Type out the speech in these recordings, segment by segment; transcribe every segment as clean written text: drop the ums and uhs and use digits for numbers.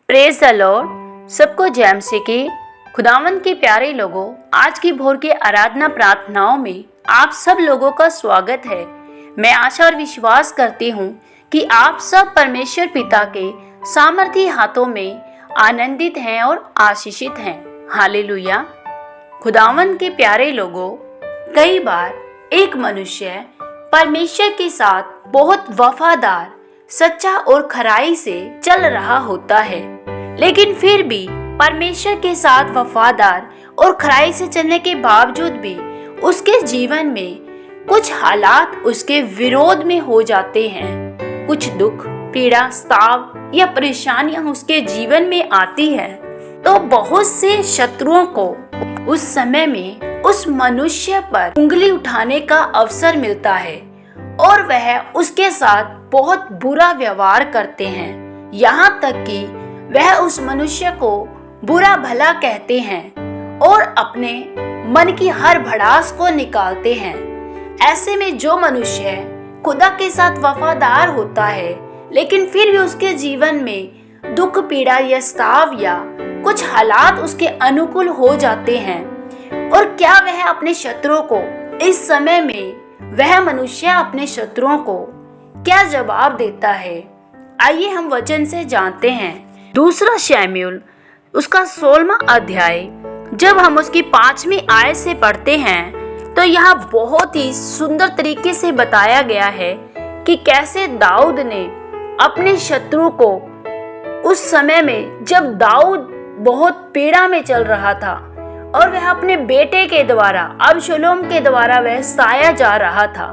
Praise the Lord. सबको जय मसीह की। खुदावंद के प्यारे लोगों, आज की भोर के आराधना प्रार्थनाओं में आप सब लोगों का स्वागत है। मैं आशा और विश्वास करती हूँ कि आप सब परमेश्वर पिता के सामर्थी हाथों में आनंदित हैं और आशीषित हैं। हालेलुया। खुदावंद के प्यारे लोगों, कई बार एक मनुष्य परमेश्वर के साथ बहुत वफादार, सच्चा और खराई से चल रहा होता है, लेकिन फिर भी परमेश्वर के साथ वफादार और खराई से चलने के बावजूद भी उसके जीवन में कुछ हालात उसके विरोध में हो जाते हैं। कुछ दुख, पीड़ा, स्ताव या परेशानियां उसके जीवन में आती है, तो बहुत से शत्रुओं को उस समय में उस मनुष्य पर उंगली उठाने का अवसर मिलता है और वह उसके साथ बहुत बुरा व्यवहार करते हैं। यहाँ तक कि वह उस मनुष्य को बुरा भला कहते हैं और अपने मन की हर भड़ास को निकालते हैं। ऐसे में जो मनुष्य खुदा के साथ वफादार होता है, लेकिन फिर भी उसके जीवन में दुख, पीड़ा या स्ताव या कुछ हालात उसके अनुकूल हो जाते हैं, और क्या वह अपने शत्रुओं को इस समय में वह मनुष्य अपने शत्रुओं को क्या जवाब देता है? आइए हम वचन से जानते हैं। दूसरा शमूएल उसका 16वां अध्याय जब हम उसकी 5वीं आयत से पढ़ते हैं, तो यहाँ बहुत ही सुंदर तरीके से बताया गया है कि कैसे दाऊद ने अपने शत्रु को उस समय में, जब दाऊद बहुत पीड़ा में चल रहा था और वह अपने बेटे के द्वारा, अबशलोम के द्वारा वह सताया जा रहा था,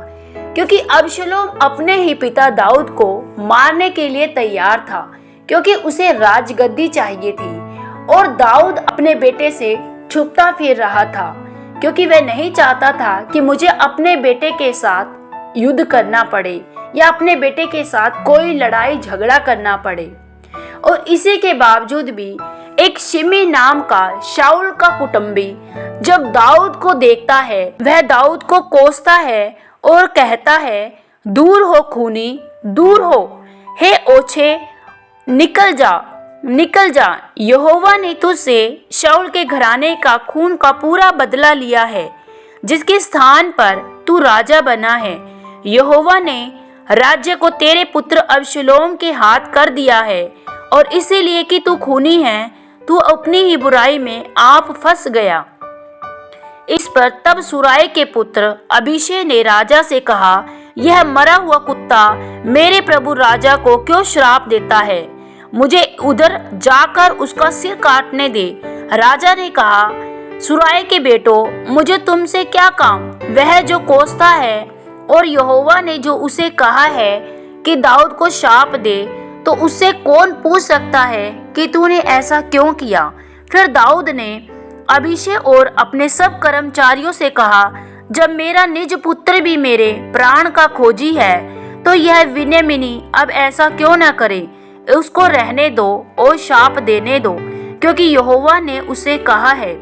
क्योंकि अबशलोम अपने ही पिता दाऊद को मारने के लिए तैयार था, क्योंकि उसे राजगद्दी चाहिए थी। और दाऊद अपने बेटे से छुपता फिर रहा था, क्योंकि वह नहीं चाहता था कि मुझे अपने बेटे के साथ युद्ध करना पड़े या अपने बेटे के साथ कोई लड़ाई झगड़ा करना पड़े। और इसी के बावजूद भी एक शिमी नाम का शाऊल का कुटुंबी जब दाऊद को देखता है, वह दाऊद को कोसता है और कहता है, दूर हो खूनी, दूर हो, हे ओछे, निकल जा। यहोवा ने तुझसे शाऊल के घराने का खून का पूरा बदला लिया है, जिसके स्थान पर तू राजा बना है। यहोवा ने राज्य को तेरे पुत्र अबशलोम के हाथ कर दिया है, और इसीलिए कि तू खूनी है, तू अपनी ही बुराई में आप फंस गया। इस पर तब सुराय के पुत्र अबीशै ने राजा से कहा, यह मरा हुआ कुत्ता मेरे प्रभु राजा को क्यों श्राप देता है? मुझे उधर जाकर उसका सिर काटने दे। राजा ने कहा, सुराय के बेटो, मुझे तुमसे क्या काम? वह जो कोसता है, और यहोवा ने जो उसे कहा है कि दाऊद को शाप दे, तो उससे कौन पूछ सकता है कि तूने ऐसा क्यों किया? फिर दाऊद ने अबीशै और अपने सब कर्मचारियों से कहा, जब मेरा निज पुत्र भी मेरे प्राण का खोजी है, तो यह बिन्यामीनी अब ऐसा क्यों न करे? उसको रहने दो और शाप देने दो, क्योंकि यहोवा ने उसे कहा है।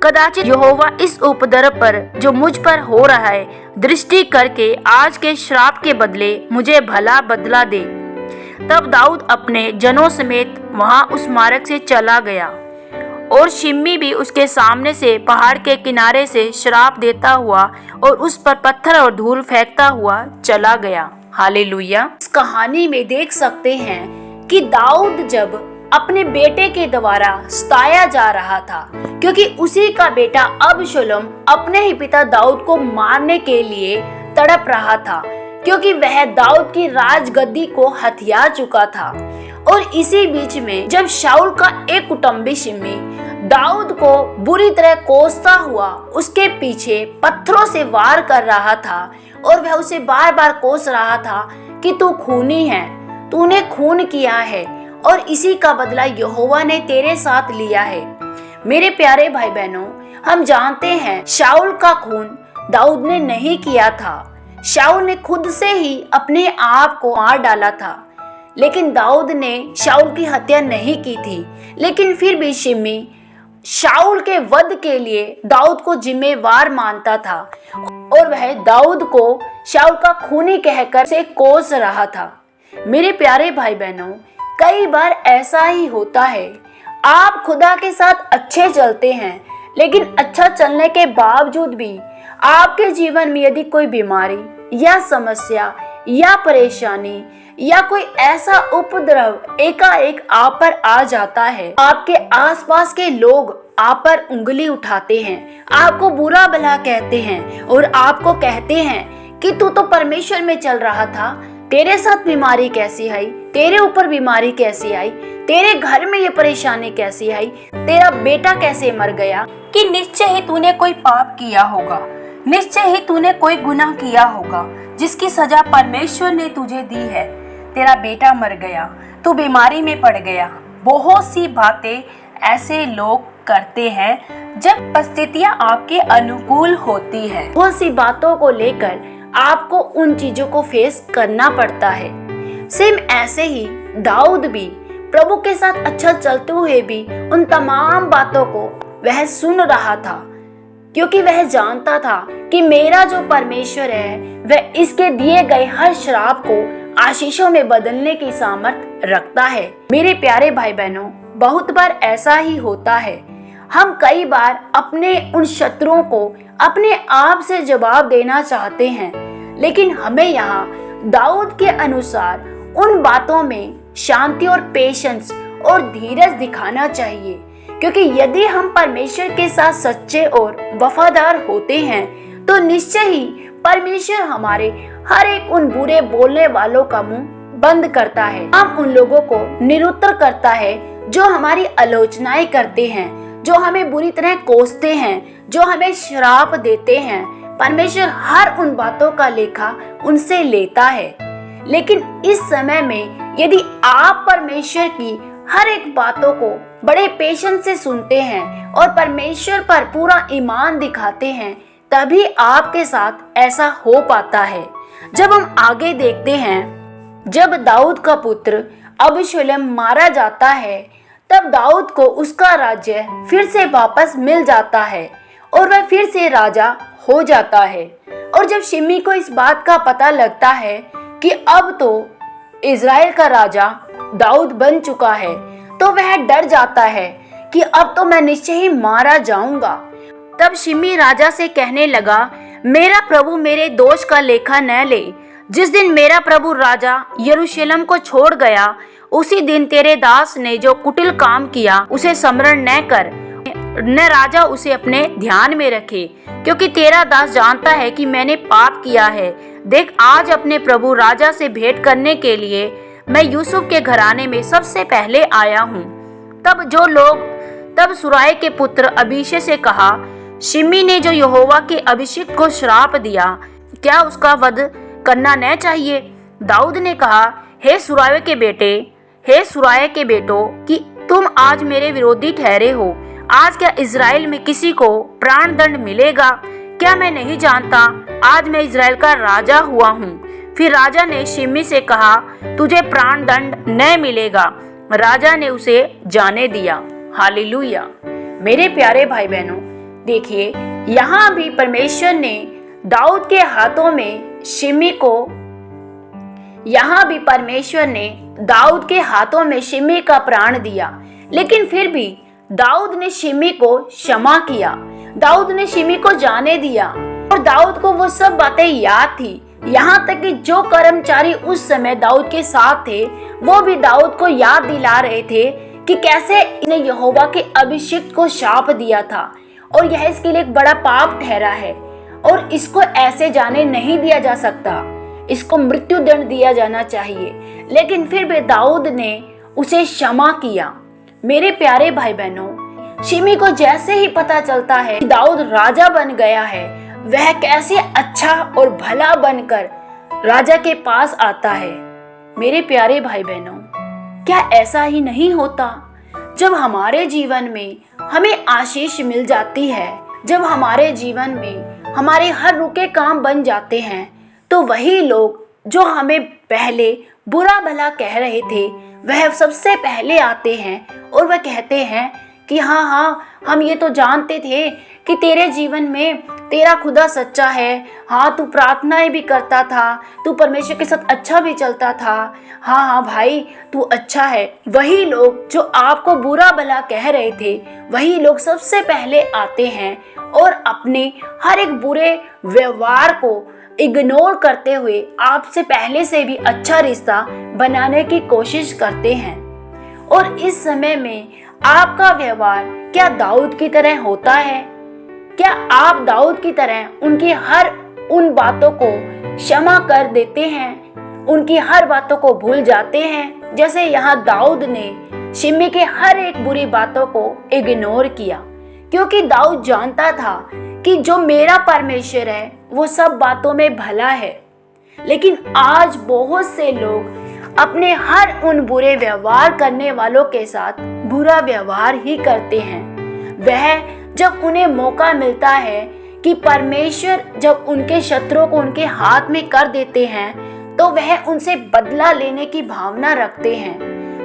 कदाचित यहोवा इस उपद्रव पर जो मुझ पर हो रहा है दृष्टि करके आज के श्राप के बदले मुझे भला बदला दे। तब दाऊद अपने जनों समेत वहां उस मार्ग से चला गया, और शिमी भी उसके सामने से पहाड़ के किनारे से श्राप देता हुआ और उस पर पत्थर और धूल फेंकता हुआ चला गया। हालेलुया। इस कहानी में देख सकते हैं कि दाऊद जब अपने बेटे के द्वारा सताया जा रहा था, क्योंकि उसी का बेटा अबशलोम अपने ही पिता दाऊद को मारने के लिए तड़प रहा था, क्योंकि वह दाऊद की राजगद्दी को हथिया चुका था। और इसी बीच में जब शाऊल का एक कुटुंबी शिमी दाऊद को बुरी तरह कोसता हुआ उसके पीछे पत्थरों से वार कर रहा था, और वह उसे बार बार कोस रहा था कि तू खूनी है, तूने खून किया है, और इसी का बदला यहोवा ने तेरे साथ लिया है। मेरे प्यारे भाई बहनों, हम जानते हैं शाऊल का खून दाऊद ने नहीं किया था। शाऊल ने खुद से ही अपने आप को मार डाला था, लेकिन दाऊद ने शाऊल की हत्या नहीं की थी। लेकिन फिर भी शिमी शाऊल के वध के लिए दाऊद को जिम्मेवार मानता था, और वह दाऊद को शाऊल का खूनी कहकर से कोस रहा था। मेरे प्यारे भाई बहनों, कई बार ऐसा ही होता है, आप खुदा के साथ अच्छे चलते हैं, लेकिन अच्छा चलने के बावजूद भी आपके जीवन में यदि कोई बीमारी या समस्या या परेशानी या कोई ऐसा उपद्रव एकाएक आप पर आ जाता है, आपके आसपास के लोग आप पर उंगली उठाते हैं, आपको बुरा भला कहते हैं और आपको कहते हैं कि तू तो परमेश्वर में चल रहा था, तेरे साथ बीमारी कैसी आई, तेरे ऊपर बीमारी कैसी आई, तेरे घर में ये परेशानी कैसी आई, तेरा बेटा कैसे मर गया, कि निश्चय ही तूने कोई पाप किया होगा, निश्चय ही तूने कोई गुनाह किया होगा जिसकी सजा परमेश्वर ने तुझे दी है। तेरा बेटा मर गया, तू बीमारी में पड़ गया। बहुत सी बातें ऐसे लोग करते हैं जब परिस्थितियां आपके अनुकूल होती है। बहुत सी बातों को लेकर आपको उन चीजों को फेस करना पड़ता है। सेम ऐसे ही दाऊद भी प्रभु के साथ अच्छा चलते हुए भी उन तमाम बातों को वह सुन रहा था, क्योंकि वह जानता था कि मेरा जो परमेश्वर है वह इसके दिए गए हर श्राप को आशीषों में बदलने की सामर्थ रखता है। मेरे प्यारे भाई बहनों, बहुत बार ऐसा ही होता है, हम कई बार अपने उन शत्रुओं को अपने आप से जवाब देना चाहते हैं, लेकिन हमें यहाँ दाऊद के अनुसार उन बातों में शांति और पेशेंस और धीरज दिखाना चाहिए, क्योंकि यदि हम परमेश्वर के साथ सच्चे और वफादार होते हैं तो निश्चय ही परमेश्वर हमारे हर एक उन बुरे बोलने वालों का मुंह बंद करता है। हम उन लोगों को निरुत्तर करता है जो हमारी आलोचनाएं करते हैं, जो हमें बुरी तरह कोसते हैं, जो हमें श्राप देते हैं। परमेश्वर हर उन बातों का लेखा उनसे लेता है। लेकिन इस समय में यदि आप परमेश्वर की हर एक बातों को बड़े पेशेंस से सुनते हैं और परमेश्वर पर पूरा ईमान दिखाते हैं, तभी आपके साथ ऐसा हो पाता है। जब हम आगे देखते हैं, जब दाऊद का पुत्र अबशालोम मारा जाता है, तब दाऊद को उसका राज्य फिर से वापस मिल जाता है और वह फिर से राजा हो जाता है। और जब शिमी को इस बात का पता लगता है कि अब तो इज़राइल का राजा दाऊद बन चुका है, तो वह डर जाता है कि अब तो मैं निश्चय ही मारा जाऊंगा। तब शिमी राजा से कहने लगा, मेरा प्रभु मेरे दोष का लेखा न ले। जिस दिन मेरा प्रभु राजा यरूशलेम को छोड़ गया, उसी दिन तेरे दास ने जो कुटिल काम किया उसे स्मरण न कर, न राजा उसे अपने ध्यान में रखे, क्योंकि तेरा दास जानता है कि मैंने पाप किया है। देख, आज अपने प्रभु राजा से भेंट करने के लिए मैं यूसुफ के घराने में सबसे पहले आया हूँ। तब सुराय के पुत्र अबीशै से कहा, शिमी ने जो यहोवा के अभिषिक्त को श्राप दिया, क्या उसका वध करना न चाहिए? दाऊद ने कहा, हे सुराय के बेटो, कि तुम आज मेरे विरोधी ठहरे हो। आज क्या इज़राइल में किसी को प्राण दंड मिलेगा? क्या मैं नहीं जानता? आज मैं इज़राइल का राजा हुआ हूँ। फिर राजा ने शिमी से कहा, तुझे प्राण दंड न मिलेगा। राजा ने उसे जाने दिया। हालेलुया। मेरे प्यारे भाई बहनों, देखिए, यहाँ भी परमेश्वर ने दाऊद के हाथों में शिमी का प्राण दिया, लेकिन फिर भी दाऊद ने शिमी को क्षमा किया। दाऊद ने शिमी को जाने दिया और दाऊद को वो सब बातें याद थी। यहाँ तक कि जो कर्मचारी उस समय दाऊद के साथ थे, वो भी दाऊद को याद दिला रहे थे कि कैसे इसने यहोवा के अभिषिक्त को शाप दिया था और यह इसके लिए एक बड़ा पाप ठहरा है और इसको ऐसे जाने नहीं दिया जा सकता, इसको मृत्यु दंड दिया जाना चाहिए। लेकिन फिर भी दाऊद ने उसे क्षमा किया। मेरे प्यारे भाई बहनों, शिमी को जैसे ही पता चलता है कि दाऊद राजा बन गया है, वह कैसे अच्छा और भला बनकर राजा के पास आता है। मेरे प्यारे भाई बहनों, क्या ऐसा ही नहीं होता? जब हमारे जीवन में हमें आशीष मिल जाती है, जब हमारे जीवन में हमारे हर रुके काम बन जाते हैं, तो वही लोग जो हमें पहले बुरा भला कह रहे थे, वह सबसे पहले आते हैं और वह कहते हैं कि हाँ, हम ये तो जानते थे कि तेरे जीवन में तेरा खुदा सच्चा है। हाँ, तू प्रार्थनाएं भी करता था, तू परमेश्वर के साथ अच्छा भी चलता था। हाँ हाँ भाई, तू अच्छा है। वही लोग जो आपको बुरा भला कह रहे थे, वही लोग सबसे पहले आते हैं और अपने हर एक बुरे व्यवहार को इग्नोर करते हुए आपसे पहले से भी अच्छा रिश्ता बनाने की कोशिश करते हैं। और इस समय में आपका व्यवहार क्या दाऊद की तरह होता है? क्या आप दाऊद की तरह उनकी हर उन बातों को क्षमा कर देते हैं, उनकी हर बातों को भूल जाते हैं, जैसे यहाँ दाऊद ने शिमी के हर एक बुरी बातों को इग्नोर किया? क्योंकि दाऊद जानता था कि जो मेरा परमेश्वर है वो सब बातों में भला है। लेकिन आज बहुत से लोग अपने हर उन बुरे व्यवहार करने वालों के साथ बुरा व्यवहार ही करते हैं। वह जब उन्हें मौका मिलता है कि परमेश्वर जब उनके शत्रुओं को उनके हाथ में कर देते हैं, तो वह उनसे बदला लेने की भावना रखते हैं।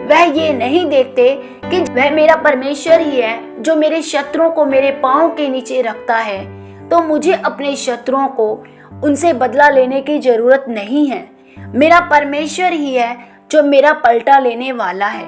वह ये नहीं देखते कि वह मेरा परमेश्वर ही है जो मेरे शत्रुओं को मेरे पांव के नीचे रखता है, तो मुझे अपने शत्रुओं को उनसे बदला लेने की जरूरत नहीं है। मेरा परमेश्वर ही है जो मेरा पलटा लेने वाला है।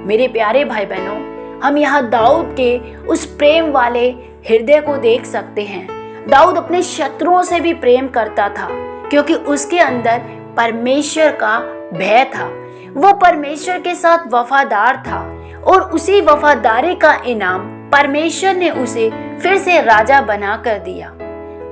मेरे प्यारे भाई बहनों, हम यहाँ दाऊद के उस प्रेम वाले हृदय को देख सकते हैं। दाऊद अपने शत्रुओं से भी प्रेम करता था क्योंकि उसके अंदर परमेश्वर का भय था। वो परमेश्वर के साथ वफादार था और उसी वफादारी का इनाम परमेश्वर ने उसे फिर से राजा बना कर दिया।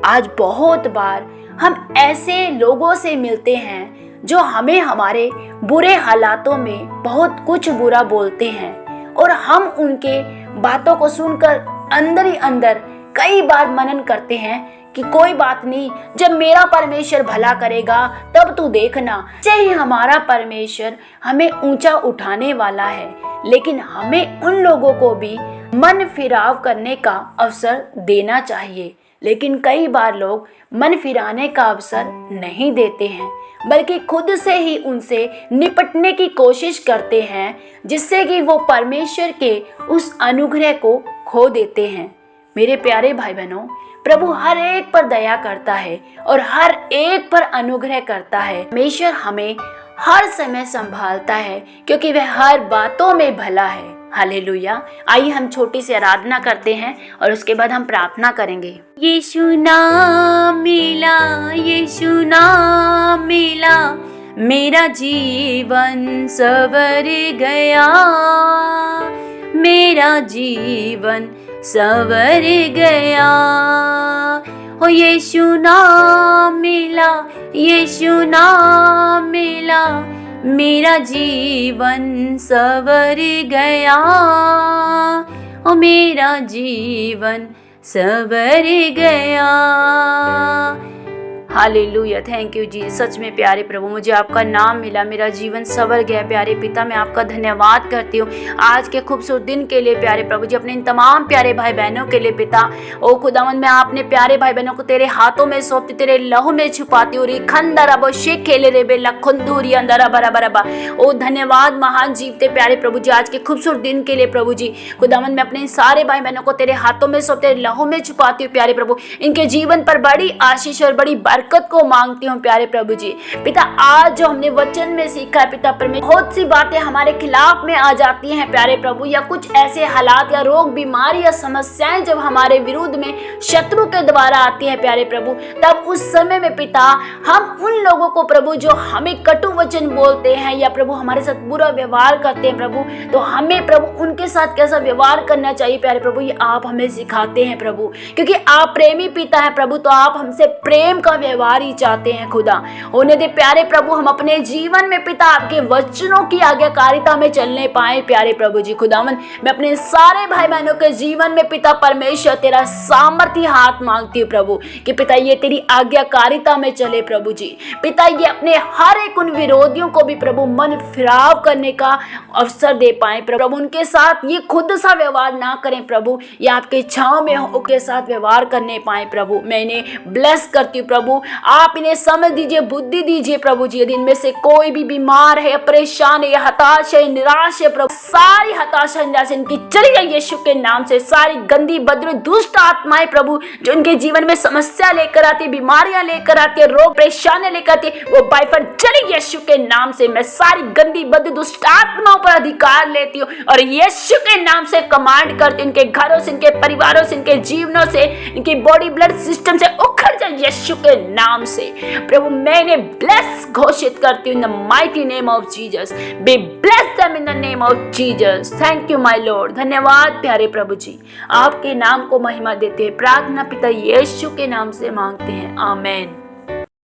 आज बहुत बार हम ऐसे लोगों से मिलते हैं जो हमें हमारे बुरे हालातों में बहुत कुछ बुरा बोलते हैं और हम उनके बातों को सुनकर अंदर ही अंदर कई बार मनन करते हैं कि कोई बात नहीं, जब मेरा परमेश्वर भला करेगा तब तू देखना। चाहे हमारा परमेश्वर हमें ऊंचा उठाने वाला है, लेकिन हमें उन लोगों को भी मन फिराव करने का अवसर देना चाहिए। लेकिन कई बार लोग मन फिराने का अवसर नहीं देते हैं, बल्कि खुद से ही उनसे निपटने की कोशिश करते हैं, जिससे कि वो परमेश्वर के उस अनुग्रह को खो देते हैं। मेरे प्यारे भाई बहनों, प्रभु हर एक पर दया करता है और हर एक पर अनुग्रह करता है। परमेश्वर हमें हर समय संभालता है क्योंकि वह हर बातों में भला है। हालेलुया। आइए हम छोटी सी आराधना करते हैं और उसके बाद हम प्रार्थना करेंगे। यीशु नाम मिला, यीशु नाम मिला, मेरा जीवन संवर गया, मेरा जीवन संवर गया। हो यीशु नाम मिला, यीशु नाम मिला, मेरा जीवन संवर गया, ओ मेरा जीवन संवर गया। हालेलुया, थैंक यू जी। सच में प्यारे प्रभु, मुझे आपका नाम मिला, मेरा जीवन संवर गया। प्यारे पिता, मैं आपका धन्यवाद करती हूँ आज के खूबसूरत दिन के लिए। प्यारे प्रभु जी, अपने इन तमाम प्यारे भाई बहनों के लिए पिता, ओ खुदावंद, मैं आपने प्यारे भाई बहनों को तेरे हाथों में सौंपती, तेरे लहू में छुपाती हूँ। खंदरा बो शेख खेले रे बे लखुंदूरी अंदरा बरा बरा बा। ओ धन्यवाद महान जीवते प्यारे प्रभु जी, आज के खूबसूरत दिन के लिए प्रभु जी। खुदावंद, मैं अपने सारे भाई बहनों को तेरे हाथों में सौंपते, तेरे लहू में छुपाती हूँ प्यारे प्रभु। इनके जीवन पर बड़ी आशीष और बड़ी बरकत को मांगती हूँ प्यारे प्रभु जी। पिता, आज जो हमने वचन में सीखा है पिता परमेश्वर, बहुत सी बातें हमारे खिलाफ में आ जाती हैं प्यारे प्रभु, या कुछ ऐसे हालात या रोग बीमारी या समस्याएं जब हमारे विरुद्ध में शत्रु के द्वारा आती है प्यारे प्रभु, तब उस समय में पिता हम उन लोगों को प्रभु जो हमें कटु वचन बोलते हैं या प्रभु हमारे साथ बुरा व्यवहार करते हैं प्रभु, तो हमें प्रभु उनके साथ कैसा व्यवहार करना चाहिए प्यारे प्रभु, ये आप हमें सिखाते हैं प्रभु। क्योंकि आप प्रेमी पिता है प्रभु, तो आप हमसे प्रेम का व्यवहार चाहते हैं खुदा। होने दे प्यारे प्रभु, हम अपने जीवन में पिता आपके वचनों की आज्ञाकारिता में चलने पाए प्यारे प्रभु जी। खुदावन, मैं अपने सारे भाई बहनों के जीवन में पिता परमेश्वर तेरा सामर्थ्य हाथ मांगती हूँ प्रभु, कि पिता ये तेरी आज्ञाकारिता में चले प्रभु जी। पिता, ये अपने हर एक उन विरोधियों को भी प्रभु मन फिराव करने का अवसर दे पाए प्रभु, उनके साथ ये खुद सा व्यवहार ना करें प्रभु, ये आपके छांव में उनके साथ व्यवहार करने पाए प्रभु। मैं इन्हें ब्लेस करती हूँ प्रभु, प्रभु आप इन्हें समझ दीजिए, बुद्धि दीजिए प्रभु जी। यदि इनमें से कोई भी बीमार है, परेशान है, हताश है, निराश है प्रभु, सारी हताशा निराशा इनकी चली जाए यीशु के नाम से। सारी गंदी बदबू दुष्ट आत्माएं प्रभु जो इनके जीवन में समस्या लेकर आती, बीमारियां लेकर आती है, रोग परेशानियां लेकर आती है, वो बाय फायर चली यीशु के नाम से। मैं सारी गंदी बदबू दुष्ट आत्माओं पर अधिकार लेती हूँ और यीशु के नाम से कमांड करती हूँ, इनके घरों से, इनके परिवारों से, इनके जीवनों से, इनकी बॉडी ब्लड सिस्टम से उखड़ जाए यीशु के नाम से। प्रभु मैं इन्हें ब्लेस घोषित करती हूँ in the mighty name of Jesus. Be bless them in the name of Jesus. Thank you my lord. धन्यवाद प्यारे प्रभु जी, आपके नाम को महिमा देते हैं। प्रार्थना पिता यीशु के नाम से मांगते हैं, आमेन।